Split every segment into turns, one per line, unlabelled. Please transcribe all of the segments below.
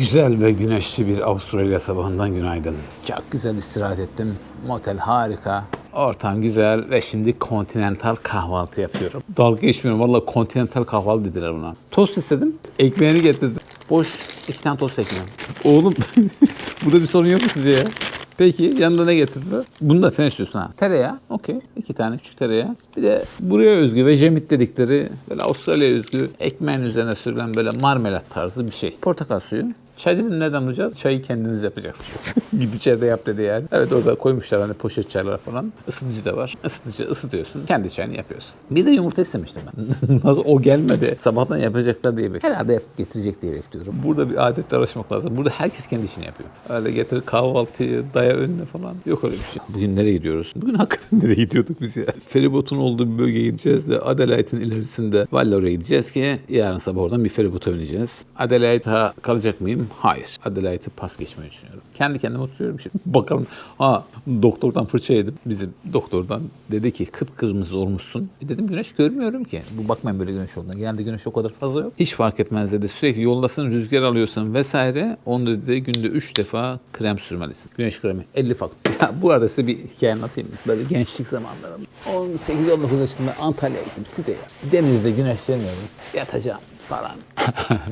Güzel ve güneşli bir Avustralya sabahından günaydın. Çok güzel istirahat ettim. Motel harika. Ortam güzel ve şimdi kontinental kahvaltı yapıyorum. Dalga geçmiyorum. Vallahi kontinental kahvaltı dediler buna. Tost istedim. Ekmeğini getirdim. Boş 2 tane tost ekmeği. Oğlum burada bir sorun yok mu sizce ya? Peki yanında ne getirdiler? Bunu da sen istiyorsun ha. Tereyağı, okey. 2 tane küçük tereyağı. Bir de buraya özgü ve jemit dedikleri böyle Avustralya özgü ekmeğin üzerine sürülen böyle marmelat tarzı bir şey. Portakal suyu. Çay dedim neden bulacağız? Çayı kendiniz yapacaksınız. Git içeride yap dedi yani. Evet orada koymuşlar hani poşet çaylar falan. Isıtıcı da var. Isıtıcı ısıtıyorsun. Kendi çayını yapıyorsun. Bir de yumurta istemiştim ben. Nasıl o gelmedi. Sabahtan yapacaklar diye bekliyorum. Herhalde yapıp getirecek diye bekliyorum. Burada bir adetle alışmak lazım. Burada herkes kendi işini yapıyor. Öyle getir kahvaltıyı daya önüne falan. Yok öyle bir şey. Bugün nereye gidiyoruz? Bugün hakikaten nereye gidiyorduk biz ya? Feribotun olduğu bir bölgeye gideceğiz de Adelaide'in ilerisinde Vallora'ya gideceğiz ki yarın sabah oradan bir feribota bineceğiz. Adelaide'a kalacak mıyım? Hayır. Adelaide'i pas geçmeyi düşünüyorum. Kendi kendime oturuyorum şimdi. Bakalım. Doktordan fırça yedim. Bizim doktordan dedi ki kıpkırmızı olmuşsun. Dedim güneş görmüyorum ki. Bu bakmayın böyle güneş olduğuna. Genelde güneş o kadar fazla yok. Hiç fark etmez dedi. Sürekli yoldasın, rüzgar alıyorsun vesaire. Onu dedi günde 3 defa krem sürmelisin. Güneş kremi 50 faktör. Bu arada size bir hikaye anlatayım mı? Böyle gençlik zamanlarım. 18-19 yaşında Antalya'ya gittim siteye. Denizde güneşleniyorum. Yatacağım falan.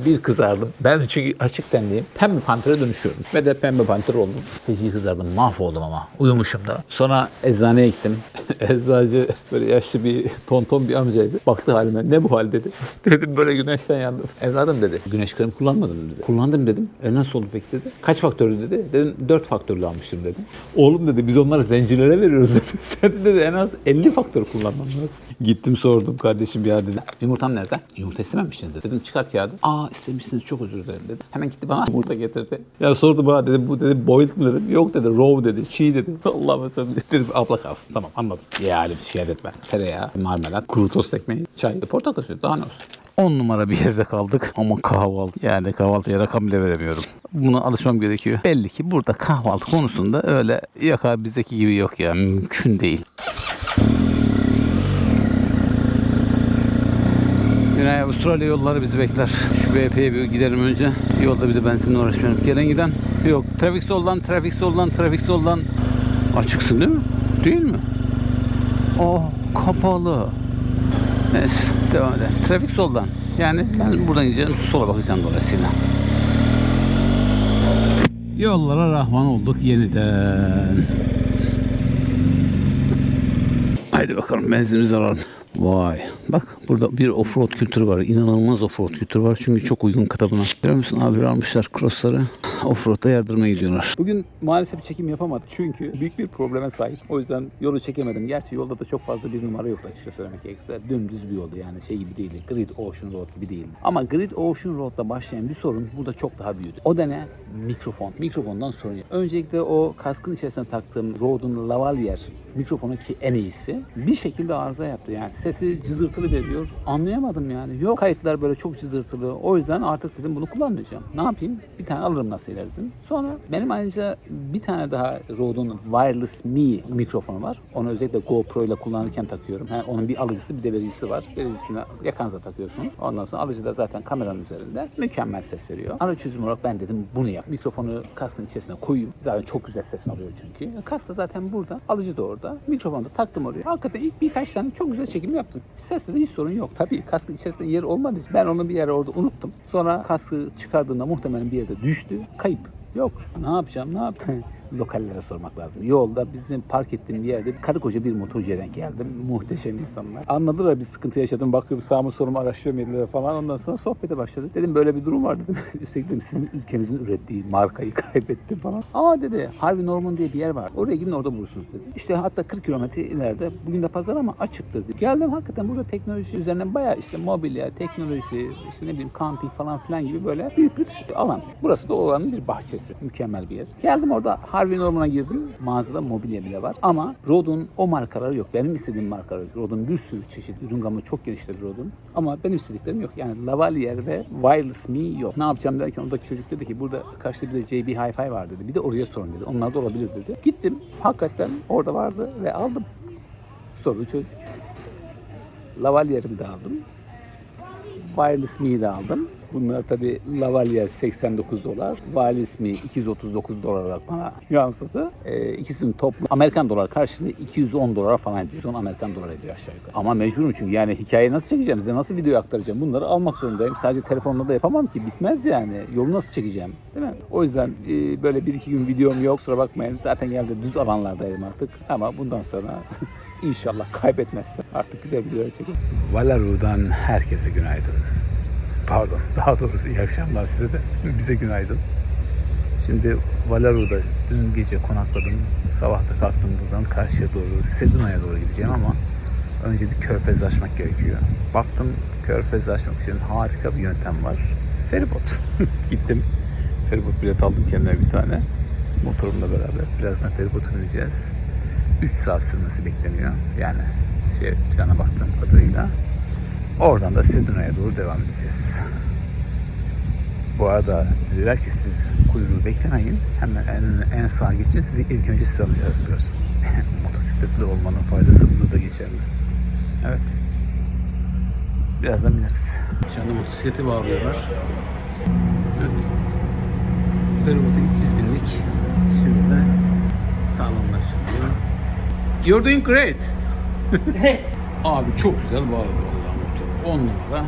Bir kızardım. Ben çünkü açık tenliyim. Pembe pantere dönüşüyorum. Ve de pembe panter oldum. Feci kızardım. Mahvoldum ama. Uyumuşum da. Sonra eczaneye gittim. Eczacı böyle yaşlı bir tonton bir amcaydı. Baktı halime. Ne bu hal dedi. Dedim böyle güneşten yandım. Evladım dedi. Güneş kremi kullanmadım dedi. Kullandım dedim. Nasıl oldu peki dedi. Kaç faktörlü dedi. Dedim 4 faktörlü almıştım dedim. Oğlum dedi biz onları zencilere veriyoruz dedi. Sen dedi en az 50 faktör kullanman lazım. Gittim sordum kardeşim ya dedim. Yumurtam nerede? Yumurta istememişsiniz dedi. Dedim çıkart kağıdı. İstemişsiniz çok özür dilerim dedi. Hemen gitti bana yumurta getirdi. Ya sordu bana dedi bu dedi boiled mı dedim. Yok dedi raw dedi. Çiğ dedi. Allah'ım mesela dedim abla kalsın. Tamam anladım. Yani bir şey etme. Tereyağı, marmelat, kuru tost ekmeği, çay, portakal suyu daha ne olsun. 10 numara bir yerde kaldık ama kahvaltı yani kahvaltıya rakam bile veremiyorum. Buna alışmam gerekiyor. Belli ki burada kahvaltı konusunda öyle yok abi bizdeki gibi yok ya mümkün değil. Güney Avustralya yolları bizi bekler. Şu BP'ye bir gidelim önce. Yolda bir de benzinle uğraşmayalım. Gelen giden yok. Trafik soldan, trafik soldan, trafik soldan. Açıksın değil mi? Değil mi? Kapalı. Neyse devam edelim. Trafik soldan. Yani ben buradan gideceğim. Sola bakacağım dolayısıyla. Yollara rahman olduk yeniden. Haydi bakalım benzinimizi alalım. Vay. Bak burada bir offroad kültürü var. İnanılmaz offroad kültürü var. Çünkü çok uygun kitabına. Görüyor musun? Abiler almışlar crossları. Offroad'da yardırmaya gidiyorlar. Bugün maalesef çekim yapamadık. Çünkü büyük bir probleme sahip. O yüzden yolu çekemedim. Gerçi yolda da çok fazla bir numara yoktu açıkça söylemek gerekirse. Dümdüz bir yoldu yani şey gibi değil. Grid Ocean Road gibi değil. Ama Grid Ocean Road'da başlayan bir sorun burada çok daha büyüdü. O da ne? Mikrofon. Mikrofondan sorun yok. Öncelikle o kaskın içerisine taktığım Rode'un Lavalier mikrofonu ki en iyisi bir şekilde arıza yaptı. Yani sesi cızırtılı veriyor. Anlayamadım yani. Yok kayıtlar böyle çok cızırtılı. O yüzden artık dedim bunu kullanmayacağım. Ne yapayım? Bir tane alırım nasıl ilerledim. Sonra benim ayrıca bir tane daha Rode'un Wireless Me mikrofonu var. Onu özellikle GoPro ile kullanırken takıyorum. Yani onun bir alıcısı bir de vericisi var. Vericisini yakanıza takıyorsunuz. Ondan sonra alıcı da zaten kameranın üzerinde mükemmel ses veriyor. Ara çözüm olarak ben dedim bunu yap. Mikrofonu kaskın içerisine koyayım. Zaten çok güzel ses alıyor çünkü. Kask da zaten burada. Alıcı da orada. Mikrofonu da taktım oraya. Hakikaten ilk birkaç tane çok güzel çekim yaptım. Seste de hiç sorun yok. Tabii kaskın içerisinde yer olmadığı için ben onu bir yere orada unuttum. Sonra kaskı çıkardığımda muhtemelen bir yerde düştü. Kayıp. Yok. Ne yapacağım? Lokallere sormak lazım. Yolda bizim park ettiğim bir yerde karı koca bir motorcuya denk geldim. Muhteşem insanlar. Anladılar bir sıkıntı yaşadım. Bakıyorum sağımı solumu araştırıyorum yerlere falan. Ondan sonra sohbete başladı. Dedim böyle bir durum var dedim. Üstelik dedim sizin ülkenizin ürettiği markayı kaybettim falan. Dedi Harvey Norman diye bir yer var. Oraya gidin orada bulursunuz dedi. İşte hatta 40 kilometre ileride. Bugün de pazar ama açıktır dedi. Geldim hakikaten burada teknoloji üzerinden bayağı işte mobilya, teknoloji, işte ne bileyim kamping falan filan gibi böyle büyük bir alan. Burası da oranın bir bahçesi. Mükemmel bir yer. Geldim orada Harvey Norman'a girdim. Mağazada mobilya bile var. Ama Rode'un o markaları yok. Benim istediğim markalar yok. Rode'un bir sürü çeşit ürün gamı çok geniştir Rode'un. Ama benim istediklerim yok. Yani Lavalier ve Wireless Me yok. Ne yapacağım derken oradaki çocuk dedi ki burada karşıda bir de JB Hi-Fi var dedi. Bir de oraya sorun dedi. Onlar da olabilir dedi. Gittim. Hakikaten orada vardı ve aldım. Sorunu çözdük. Lavalier'imi de aldım. Wireless Me'yi de aldım. Bunlar tabi Lavalier 89 dolar, Valiz mi 239 dolar olarak bana yansıdı. İkisinin toplam Amerikan dolar karşılığı 210 dolar falan ediyor. 110 Amerikan dolar ediyor aşağı yukarı. Ama mecburum çünkü yani hikayeyi nasıl çekeceğim, size nasıl video aktaracağım, bunları almak zorundayım. Sadece telefonla da yapamam ki, bitmez yani. Yolu nasıl çekeceğim, değil mi? O yüzden böyle 1-2 gün videom yok, kusura bakmayın. Zaten geldi düz alanlardaydım artık ama bundan sonra İnşallah kaybetmezsem artık güzel videolar çekelim. Valeru'dan herkese günaydın. Pardon, daha doğrusu iyi akşamlar size de. Bize günaydın. Şimdi Valeru'da dün gece konakladım. Sabah da kalktım buradan karşıya doğru, Seduna'ya doğru gideceğim ama önce bir körfez açmak gerekiyor. Baktım körfez açmak için harika bir yöntem var. Feribot. Gittim. Feribot bilet aldım kendime bir tane. Motorumla beraber. Birazdan feribota bineceğiz. 3 saat sürmesi bekleniyor. Yani plana baktığım kadarıyla. Oradan da Seduna'ya doğru devam edeceğiz. Bu arada dediler ki siz kuyruğu beklemeyin. Hemen en sağa geçin. Sizi ilk önce siz alacağız diyor. Motosikletli olmanın faydası burada da geçerli. Evet. Birazdan bineriz. Şu anda motosikleti bağlıyorlar. Evet. Feribot'a ilk biz bindik. Şimdi de sağlamlaşıyor. You're doing great. Abi çok güzel bağladı vallahi motor. 10 numara.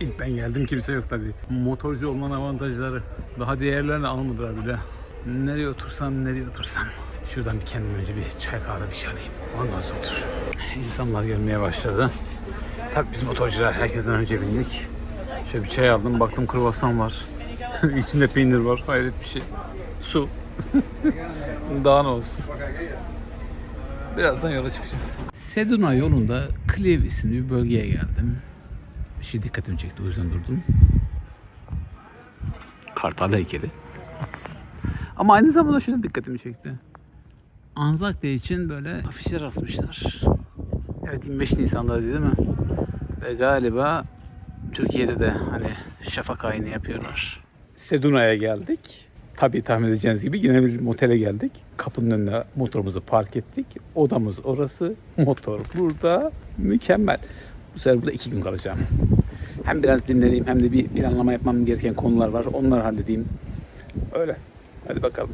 İlk ben geldim, kimse yok tabii. Motorcu olmanın avantajları. Daha diğerlerini almadılar bile. Nereye otursam. Şuradan bir kendim önce bir çay kahve bir şey alayım. Ondan sonra otur. İnsanlar gelmeye başladı. Tabii biz motorcular herkesten önce bindik. Şöyle bir çay aldım. Baktım kruvasan var. İçinde peynir var. Hayret bir şey. Su. Daha ne olsun. Birazdan yola çıkacağız. Seduna yolunda Cleve isimli bir bölgeye geldim. Bir şey dikkatimi çekti, o yüzden durdum. Kartal heykeli. Ama aynı zamanda şu da dikkatimi çekti. Anzakya için böyle afişler asmışlar. Evet, 25 Nisan'da değil mi? Ve galiba Türkiye'de de hani şafak ayini yapıyorlar. Seduna'ya geldik. Tabii tahmin edeceğiniz gibi yine bir motele geldik. Kapının önüne motorumuzu park ettik. Odamız orası. Motor burada. Mükemmel. Bu sefer burada 2 gün kalacağım. Hem biraz dinleneyim hem de bir planlama yapmam gereken konular var. Onları halledeyim. Öyle. Hadi bakalım.